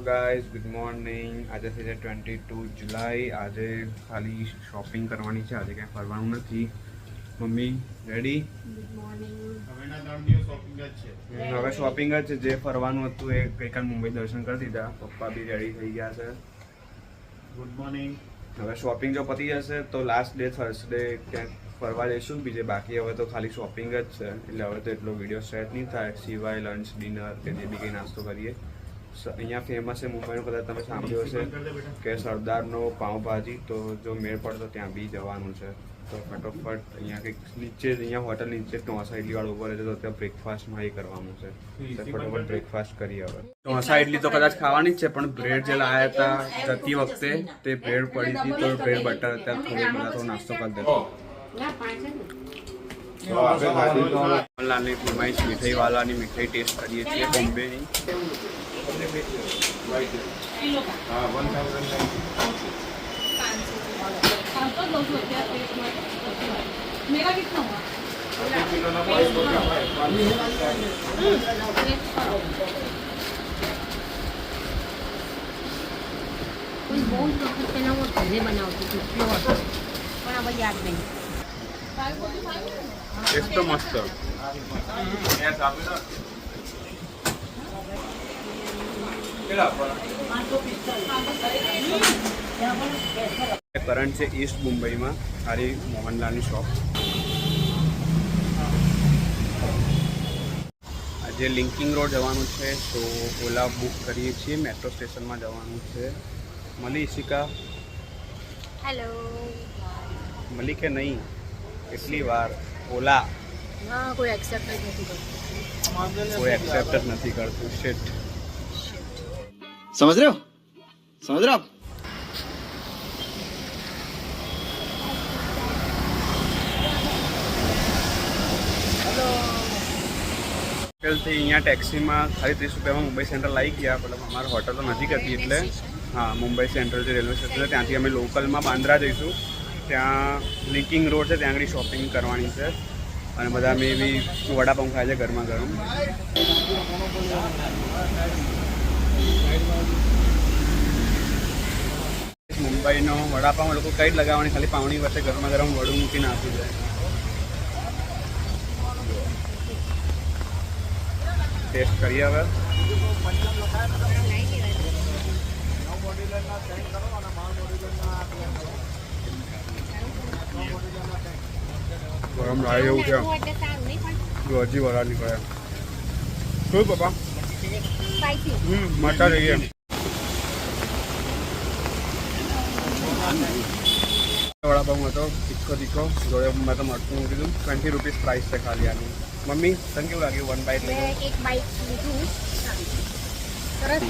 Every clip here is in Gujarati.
Guys, good morning. આજે છે 22 જુલાઈ. આજે ખાલી શોપિંગ કરવાની છે, આજે ક્યાંય ફરવાનું નથી. Mummy ready? Good morning. હવે શોપિંગ જ છે. જે ફરવાનું હતું એ ગઈકાલ મુંબઈ દર્શન કરી દીધા. પપ્પા બી રેડી થઈ ગયા છે. Good morning. હવે શોપિંગ જો પતી જશે તો લાસ્ટ ડે થર્સડે ક્યાંક ફરવા જઈશું. બીજે બાકી હવે તો ખાલી શોપિંગ જ છે, એટલે હવે તો એટલો વિડીયો સેટ નહીં થાય સિવાય લંચ ડિનર કે જે બી કંઈ નાસ્તો કરીએ. અહીંયા ફેમસ છે મુંબઈનું, કદાચ તમે સાંભળ્યું હશે કે સરદારનો પાઉંભાજી. તો જો મેળ પડે તો ત્યાં બી જવાનું છે. તો ફટોફટ અહીંયા કંઈક નીચે અહીંયા હોટલ નીચે ઢોસા ઇડલીવાળો ઉપર છે, તો ત્યાં બ્રેકફાસ્ટમાં એ કરવાનું છે. તો ફટોફટ બ્રેકફાસ્ટ કરીએ હવે. ઢોસા ઇડલી તો કદાચ ખાવાની જ છે, પણ બ્રેડ જે લાવ્યા હતા જતી વખતે તે બ્રેડ પડી હતી, તો બ્રેડ બટર ત્યાં થોડો નાસ્તો કરી દેતો. મોહનલાલની ફરમાઈશ મીઠાઈ વાળાની મીઠાઈ ટેસ્ટ કરીએ છીએ બોમ્બેની. ટેસ્ટ તો મસ્ત. કરંટ છે ઈસ્ટ મુંબઈમાં ખાલી મોહનલાલની શોપ. આજે લિંકિંગ રોડ જવાનું છે, તો ઓલા બુક કરીએ છીએ. મેટ્રો સ્ટેશનમાં જવાનું છે. મળી ઈશિકા? હેલો. મળી કે નહીં? કેટલી વાર ઓલા કોઈ એક્સેપ્ટ જ નથી કરતું. શિટ. समझ रहे हो आप? અહીંયા ટેક્સીમાં ખાલી 30 રૂપિયામાં મુંબઈ સેન્ટ્રલ આવી ગયા. મતલબ અમારી હોટલ તો નજીક હતી, એટલે હા, મુંબઈ સેન્ટ્રલ જે રેલવે સ્ટેશન છે ત્યાંથી અમે લોકલમાં બાંદ્રા જઈશું. ત્યાં લિંકિંગ રોડ છે, ત્યાં આગળ શોપિંગ કરવાની છે. અને બધા મેં બી વડાપાઉં ખાય છે ગરમા ગરમ. મુંબઈનો વડાપાઉં લોકો કઈ જ લગાવવાની, ખાલી પાવણી વચ્ચે ગરમા ગરમ વડું મૂકીને આપી જાય. ટેસ્ટ કરીએ હવે. ગરમ લાગે એવું છે. હજી વરા નીકળે. શું પપ્પા? મટા રહીએ. વડાપાઉં હતો તીખો જોડે મેં તો મરચું મૂકી દીધું. 20 રૂપીસ પ્રાઇસ છે ખાલી આની. મમ્મી તને કેવું લાગ્યું? 1 બાઈટ લીધું. એક બાઈટ લીધું. સરસ.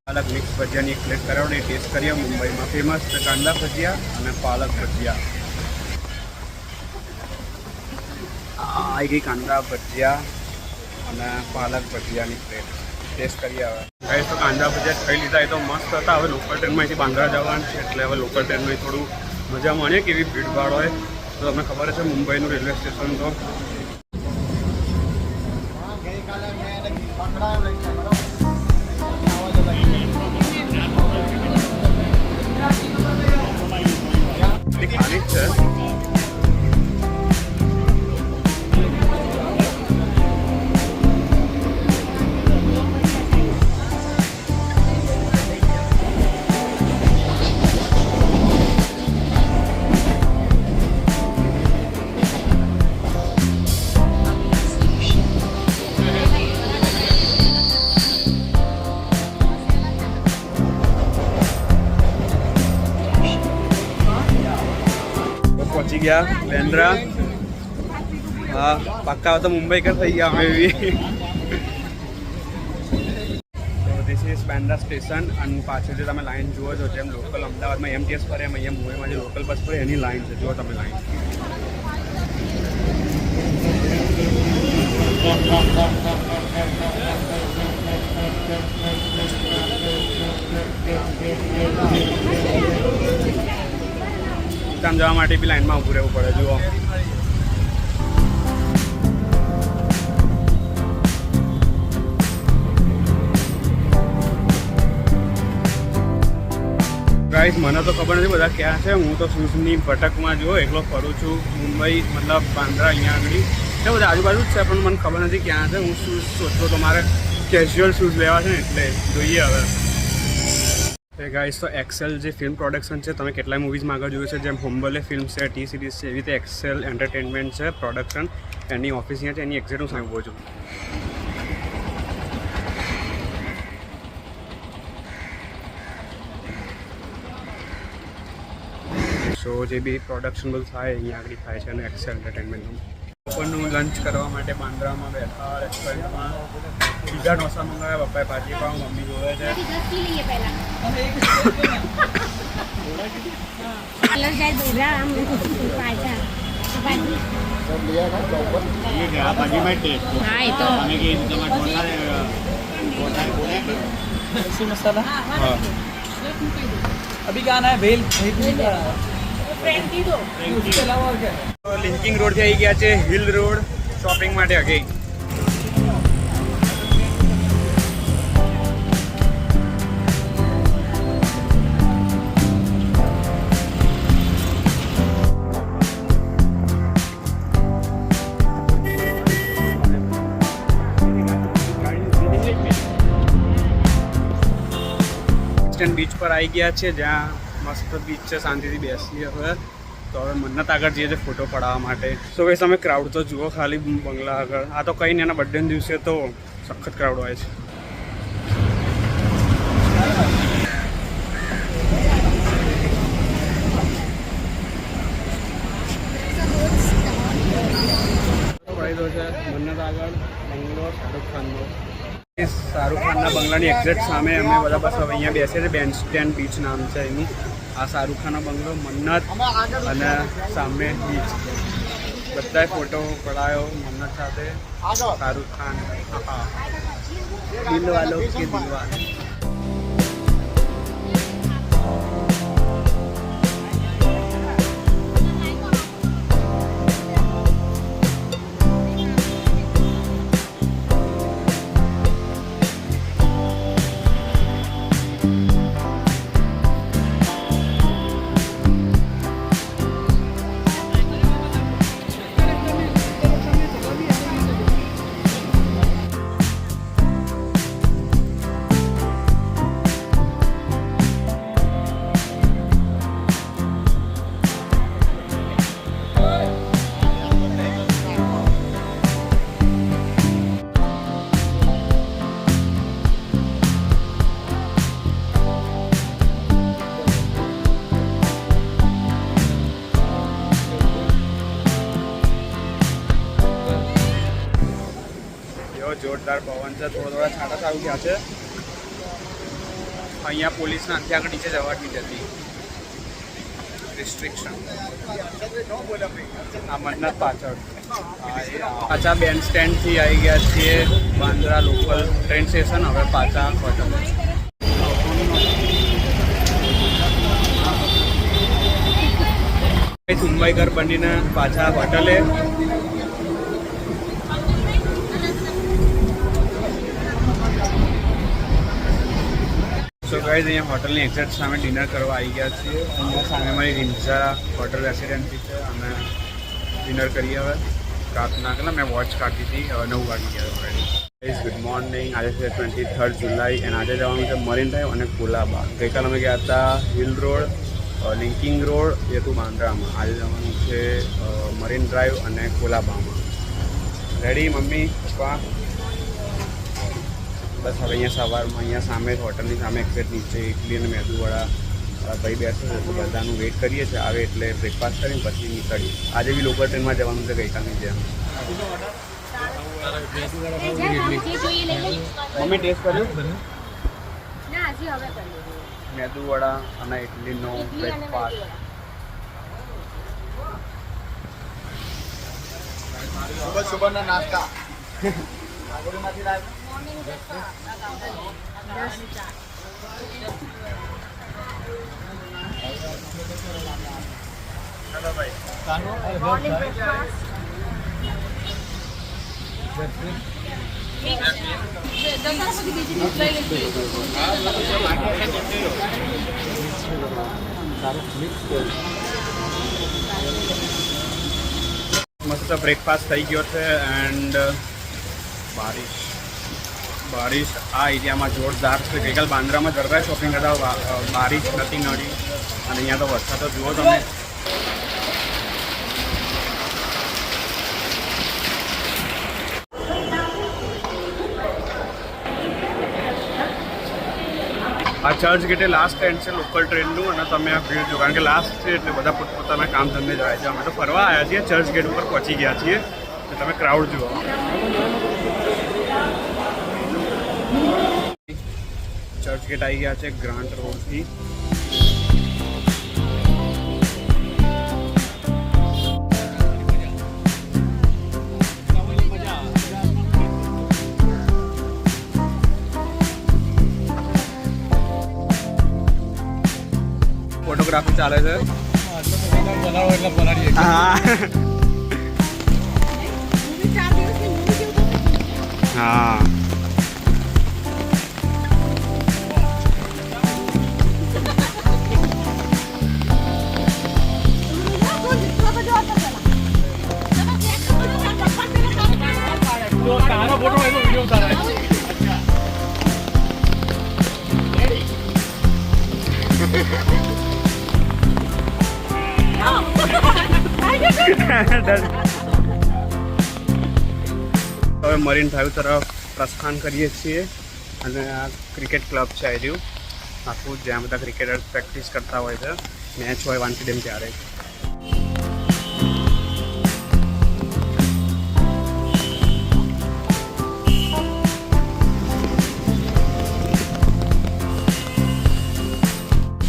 પાલક મિક્સ ભજીયાની એક પ્લેટ કરાવડે ટેસ્ટ કરીએ. મુંબઈમાં ફેમસ છે કાંદા ભજીયા અને પાલક ભજીયા. આવી ગઈ કાંદા ભજીયા અને પાલક ભજીયાની પ્લેટ. ટેસ્ટ કરીએ હવે. કઈ તો કાંદા ભજીયા ખાઈ લીધા, એ તો મસ્ત હતા. હવે લોકલ ટ્રેનમાંથી બાંદ્રા જવાનું છે, એટલે હવે લોકલ ટ્રેનમાં થોડું મજા મળે. કેવી ભીડભાડ હોય તો તમને ખબર છે મુંબઈનું રેલવે સ્ટેશન તો. ખાલી જ છે. પહોંચી ગયા બેન્દ્રા. હા, પાક્કા તો મુંબઈ કર થઈ ગયા અમે બી. તો ધીસ ઇઝ બેન્દ્રા સ્ટેશન. અને પાછળ જે તમે લાઈન જુઓ છો, જેમ લોકલ અમદાવાદમાં એમટીએસ ફરે એમ અહીંયા મુંબઈમાં જે લોકલ બસ ફરે એની લાઈન છે. જુઓ તમે લાઈન. ત્યાં જવા માટે બી લાઈનમાં ઊભું રહેવું પડે. જુઓ ગાઈસ મને તો ખબર નથી બધા ક્યાં છે. હું તો શૂઝની ભટકમાં જો એકલો ફરું છું. મુંબઈ મતલબ બાંદ્રા અહીંયા આગળ એટલે બધા આજુબાજુ જ છે, પણ મને ખબર નથી ક્યાં છે. હું શૂઝ સોચતો તો મારે કેઝ્યુઅલ શૂઝ લેવા છે ને, એટલે જોઈએ હવે. ગાઈસ તો એક્સેલ જે ફિલ્મ પ્રોડક્શન છે, તમે કેટલાય મૂવીઝમાં આગળ જોયું છે, જેમ હોમ્બલે ફિલ્મ છે, ટી સિરીઝ છે, એવી રીતે એક્સેલ એન્ટરટેનમેન્ટ છે પ્રોડક્શન. એની ઓફિસ અહીંયા છે, એની એક્ઝેક્ટ હું સામે ઊભો છું. સો જે બી પ્રોડક્શન બધું થાય અહીંયા આગળ થાય છે, અને એક્સેલ એન્ટરટેનમેન્ટનું બપોરનું લંચ કરવા માટે બાંદ્રામાં બેઠા રેસ્ટોરન્ટમાં. પીઝા ઢોસા મંગાવ્યા, પપ્પાએ ભાજી પાવ, મમ્મી જોવે છે. मसाला હા अभी क्या आना है भेल લિંકિંગ રોડથી આવી ગયા છે હિલ રોડ શોપિંગ માટે અગેઈ. બીચ પર આવી ગયા છે, જ્યાં મસ્ત બીચ છે, શાંતિથી બેસીએ હવે. તો હવે મન્નત આગળ જઈએ છે ફોટો પડાવવા માટે. સો ભાઈ તમે ક્રાઉડ તો જુઓ ખાલી બંગલા આગળ. આ તો કંઈ નહીં, એના બર્થડેના દિવસે તો સખત ક્રાઉડ હોય છે. ફાયદો છે મન્નત આગળ બંગલો શાહરૂખ ખાનનો. શાહરૂખ ખાનના બંગલાની એક્ઝેક્ટ સામે અમે બધા બસ હવે અહીંયા બેસીએ છીએ. બેન્ડ સ્ટેન્ડ બીચ નામ છે એનું. આ શાહરૂખ ખાનનો બંગલો, મન્નત અને સામે બીચ. બધાએ ફોટો પડાયો મન્નત સાથે. શાહરૂખ ખાન દિલ વાલો કે દિલવાલો. જોરદાર પવન છે. થોડા છાંટા ચાલુ થયા છે. અહીંયા પોલીસના આખી આગળ નીચે જવા જ નથી જતી, રિસ્ટ્રિક્શન. આ મન્નત પાછળ પાછા બેન્ડ સ્ટેન્ડથી આવી ગયા છીએ બાંદ્રા લોકલ ટ્રેન સ્ટેશન. હવે પાછા હોટલ મુંબઈ ઘર બનીને પાછા હોટલે. સો ગાઈઝ અહીંયા હોટલની એક્ઝેક્ટ સામે ડિનર કરવા આવી ગયા છીએ. અહીંયા સામે મારી રીન્ઝા હોટલ રેસિડેન્સી છે. અમે ડિનર કરીએ હવે. રાતના કેટલા મેં વોચ કાઢી હતી, હવે 9 વાગી ગયા ઓલરેડી. Good morning. આજે છે 23 જુલાઈ અને આજે જવાનું છે મરીન ડ્રાઈવ અને કોલાબા. ગઈકાલે અમે ગયા હતા હિલ રોડ, લિંકિંગ રોડ, એ હતું બાંદ્રામાં. આજે જવાનું છે મરીન ડ્રાઈવ અને કોલાબામાં. Ready mummy papa? બસ હવે અહીંયા સવારમાં અહીંયા સામે હોટલની સામે એક્ઝેક્ટ નીચે ઇડલી અને મેદુવડા ભાઈ બેસે છે, તો બધાનું વેઇટ કરીએ છીએ. આવે એટલે બ્રેકફાસ્ટ કરીને પછી નીકળીએ. આજે બી લોકલ ટ્રેનમાં જવાનું છે ગઈકાલની જેમ. મમ્મી ટેસ્ટ કર્યું? મેદુવડા અને ઇડલીનો બ્રેકફાસ્ટ. સુબહના નાસ્તા ચલો ભાઈ. મસ્ત બ્રેકફાસ્ટ થઈ ગયો છે એન્ડ બારિશ આ એરિયામાં જોરદાર છે. ગઈકાલ બાંદ્રામાં જરાય શોપિંગ કરતા બારિશ નથી નડી અને અહીંયા તો વરસાદ તો જુઓ તમે. આ ચર્ચ ગેટે લાસ્ટ સ્ટેન્ડ છે લોકલ ટ્રેનનું અને તમે આ ભીડ જો કારણ કે લાસ્ટ છે એટલે બધા પોતપોતાના કામ ધંધે જાય છે. અમે તો ફરવા આવ્યા છીએ, ચર્ચ ગેટ ઉપર પહોંચી ગયા છીએ તો તમે ક્રાઉડ જુઓ. ચર્ચ ગેટ આવી ગયા છે ગ્રાન્ટ રોડથી. ફોટોગ્રાફી ચાલે છે. હા હા હવે મરીન ડ્રાઈવ તરફ પ્રસ્થાન કરીએ છીએ અને આ ક્રિકેટ ક્લબ છે આ રહ્યું આખું જ્યાં બધા ક્રિકેટર્સ પ્રેક્ટિસ કરતા હોય છે, મેચ હોય વાનખેડેમ ત્યારે.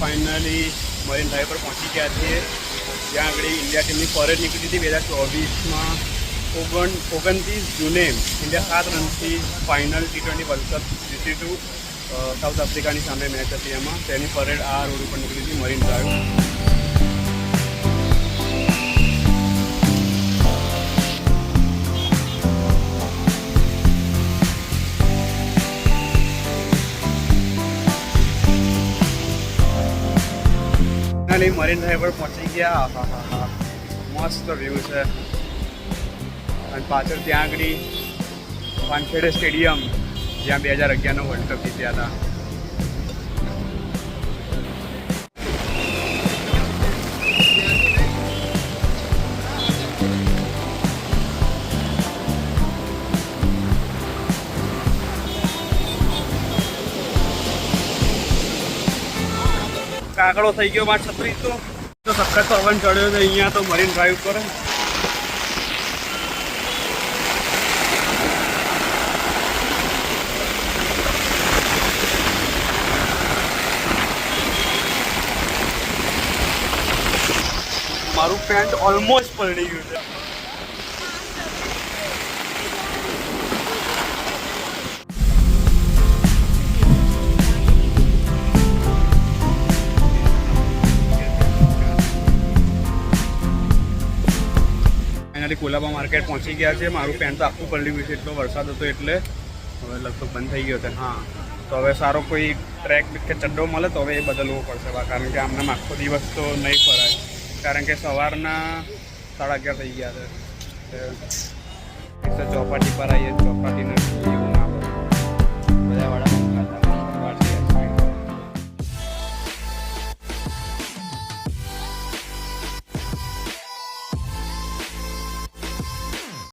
ફાઇનલી મરીન ડ્રાઈવ પર પહોંચી ગયા છીએ જ્યાં આગળ ઇન્ડિયા ટીમની પરેડ નીકળી હતી 2024માં. 29 જૂને ઇન્ડિયા 7 રનથી ફાઇનલ T20 વર્લ્ડ કપ જીતીતું. સાઉથ આફ્રિકાની સામે મેચ હતી એમાં તેની પરેડ આ રોડ ઉપર નીકળી હતી મરીન ડ્રાઈવ. મરીન ડ્રાઈવ પર પહોંચી ગયા. હા હા હા મસ્ત વ્યૂ છે અને પાછળ ત્યાં આગળ વાનખેડે સ્ટેડિયમ જ્યાં 2011નો વર્લ્ડ કપ જીત્યા હતા. કાકડો થઈ ગયો માર છત્રી તો સખત પવન ચડ્યો છે અહીંયા તો મરીન ડ્રાઈવ પર. મારું પેન્ટ ઓલમોસ્ટ પલળી ગયું છે. ફાઇનલી કોલાબા માર્કેટ પહોંચી ગયા છે. મારું પેન્ટ તો આખું પલળી ગયું છે, એટલો વરસાદ હતો એટલે હવે લગભગ બંધ થઈ ગયો છે. હા તો હવે સારો કોઈ ટ્રેક કે ચડ્ડો મળે તો હવે એ બદલવો પડશે કારણ કે આમને આખો દિવસ તો નહીં ફરાય કારણ કે સવારના 11:30 થઈ ગયા છે. ચોપાટી પર આવીએ ચોપાટી નથી એવું ના હોય બધા વાળા